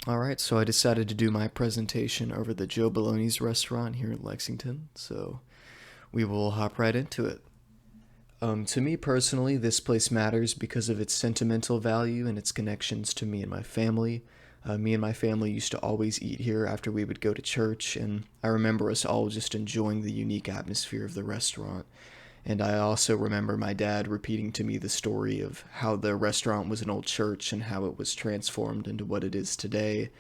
All right, so I decided to do my presentation over the Joe Bologna's restaurant here in Lexington, so we will hop right into it. To me personally, this place matters because of its sentimental value and its connections to me and my family. Me and my family used to always eat here after we would go to church, and I remember us all just enjoying the unique atmosphere of the restaurant. And I also remember my dad repeating to me the story of how the restaurant was an old church and how it was transformed into what it is today.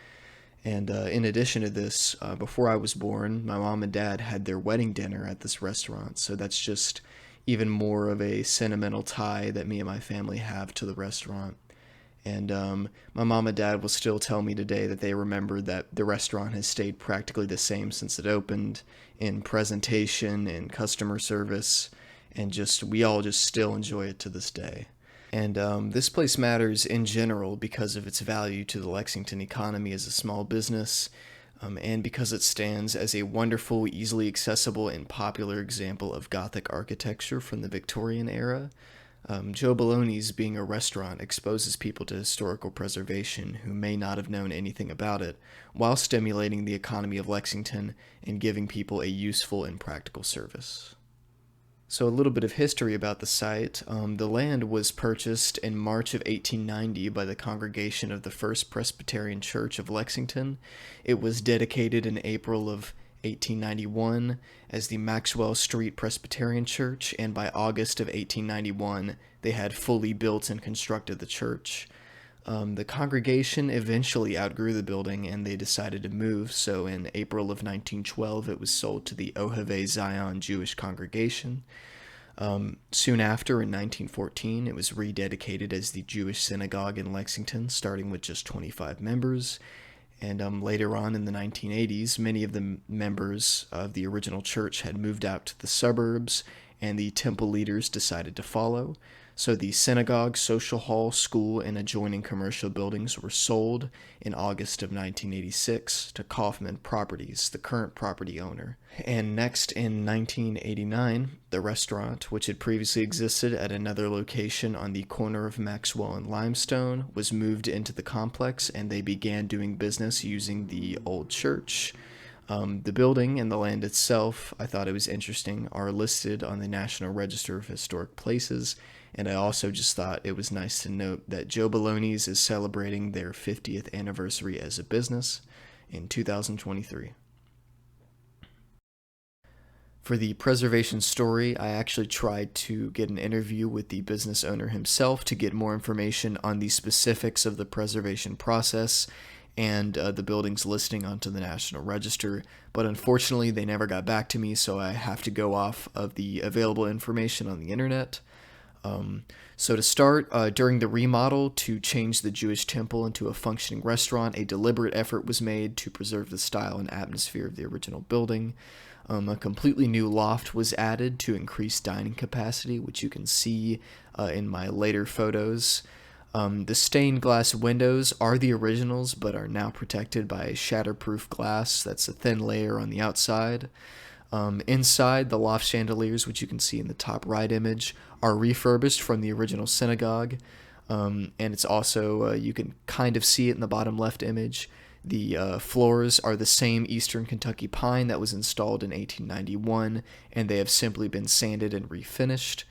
And in addition to this, before I was born, my mom and dad had their wedding dinner at this restaurant. So that's just even more of a sentimental tie that me and my family have to the restaurant. And my mom and dad will still tell me today that they remember that the restaurant has stayed practically the same since it opened in presentation and customer service. And just, we all just still enjoy it to this day. And this place matters in general because of its value to the Lexington economy as a small business, and because it stands as a wonderful, easily accessible, and popular example of Gothic architecture from the Victorian era. Joe Bologna's being a restaurant exposes people to historical preservation who may not have known anything about it, while stimulating the economy of Lexington and giving people a useful and practical service. So, a little bit of history about the site. The land was purchased in March of 1890 by the congregation of the First Presbyterian Church of Lexington. It was dedicated in April of 1891 as the Maxwell Street Presbyterian Church, and by August of 1891, they had fully built and constructed the church. The congregation eventually outgrew the building and they decided to move, so in April of 1912 it was sold to the Ohave Zion Jewish congregation. Soon after, in 1914, it was rededicated as the Jewish synagogue in Lexington, starting with just 25 members. And later on in the 1980s, many of the members of the original church had moved out to the suburbs, and the temple leaders decided to follow. So the synagogue, social hall, school, and adjoining commercial buildings were sold in August of 1986 to Kaufman Properties, the current property owner. And next, in 1989, the restaurant, which had previously existed at another location on the corner of Maxwell and Limestone, was moved into the complex, and they began doing business using the old church. The building and the land itself, I thought it was interesting, are listed on the National Register of Historic Places, and I also just thought it was nice to note that Joe Bologna's is celebrating their 50th anniversary as a business in 2023. For the preservation story, I actually tried to get an interview with the business owner himself to get more information on the specifics of the preservation process and the building's listing onto the National Register, but unfortunately they never got back to me, so I have to go off of the available information on the internet. So to start, during the remodel to change the Jewish temple into a functioning restaurant, a deliberate effort was made to preserve the style and atmosphere of the original building. A completely new loft was added to increase dining capacity, which you can see in my later photos. The stained glass windows are the originals, but are now protected by shatterproof glass. That's a thin layer on the outside. Inside, the loft chandeliers, which you can see in the top right image, are refurbished from the original synagogue. And it's also, you can kind of see it in the bottom left image. The floors are the same Eastern Kentucky pine that was installed in 1891, and they have simply been sanded and refinished.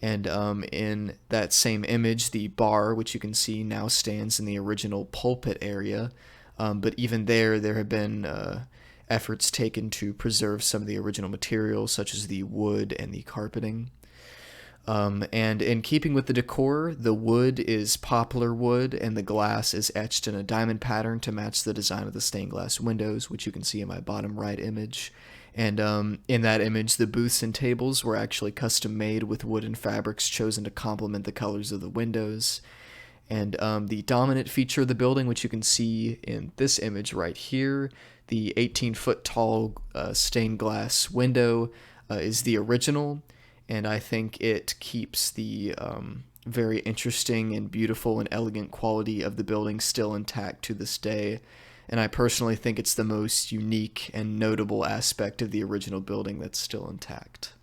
And in that same image, the bar, which you can see now stands in the original pulpit area. But even there have been efforts taken to preserve some of the original materials, such as the wood and the carpeting. And in keeping with the decor, the wood is poplar wood and the glass is etched in a diamond pattern to match the design of the stained glass windows, which you can see in my bottom right image. And in that image, the booths and tables were actually custom made with wooden fabrics chosen to complement the colors of the windows. And the dominant feature of the building, which you can see in this image right here, the 18-foot tall stained glass window is the original, and I think it keeps the very interesting and beautiful and elegant quality of the building still intact to this day. And I personally think it's the most unique and notable aspect of the original building that's still intact.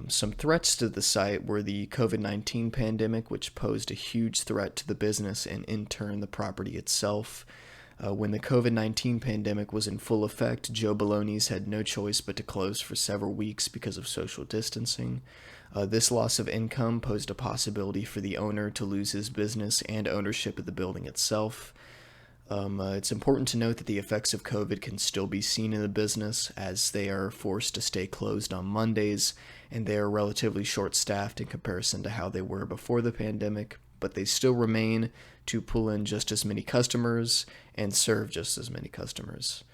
Some threats to the site were the COVID-19 pandemic, which posed a huge threat to the business and in turn the property itself. When the COVID-19 pandemic was in full effect, Joe Bologna's had no choice but to close for several weeks because of social distancing. This loss of income posed a possibility for the owner to lose his business and ownership of the building itself. It's important to note that the effects of COVID can still be seen in the business, as they are forced to stay closed on Mondays, and they are relatively short-staffed in comparison to how they were before the pandemic, but they still remain to pull in just as many customers and serve just as many customers.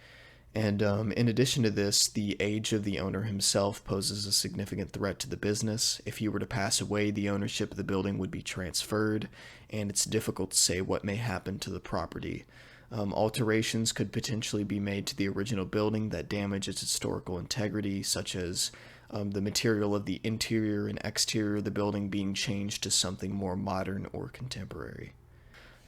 And in addition to this, the age of the owner himself poses a significant threat to the business. If he were to pass away, the ownership of the building would be transferred, and it's difficult to say what may happen to the property. Alterations could potentially be made to the original building that damage its historical integrity, such as the material of the interior and exterior of the building being changed to something more modern or contemporary.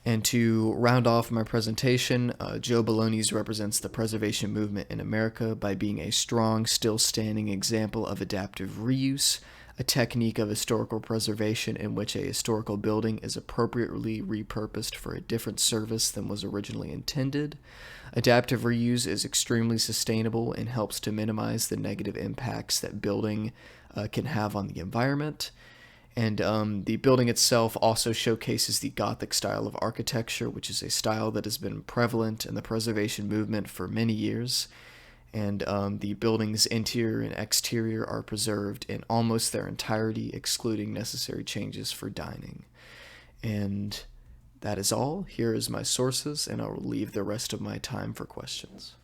And to round off my presentation, Joe Bologna's represents the preservation movement in America by being a strong, still standing example of adaptive reuse, a technique of historical preservation in which a historical building is appropriately repurposed for a different service than was originally intended. Adaptive reuse is extremely sustainable and helps to minimize the negative impacts that building can have on the environment. And the building itself also showcases the Gothic style of architecture, which is a style that has been prevalent in the preservation movement for many years. And the building's interior and exterior are preserved in almost their entirety, excluding necessary changes for dining. And that is all. Here is my sources, and I will leave the rest of my time for questions.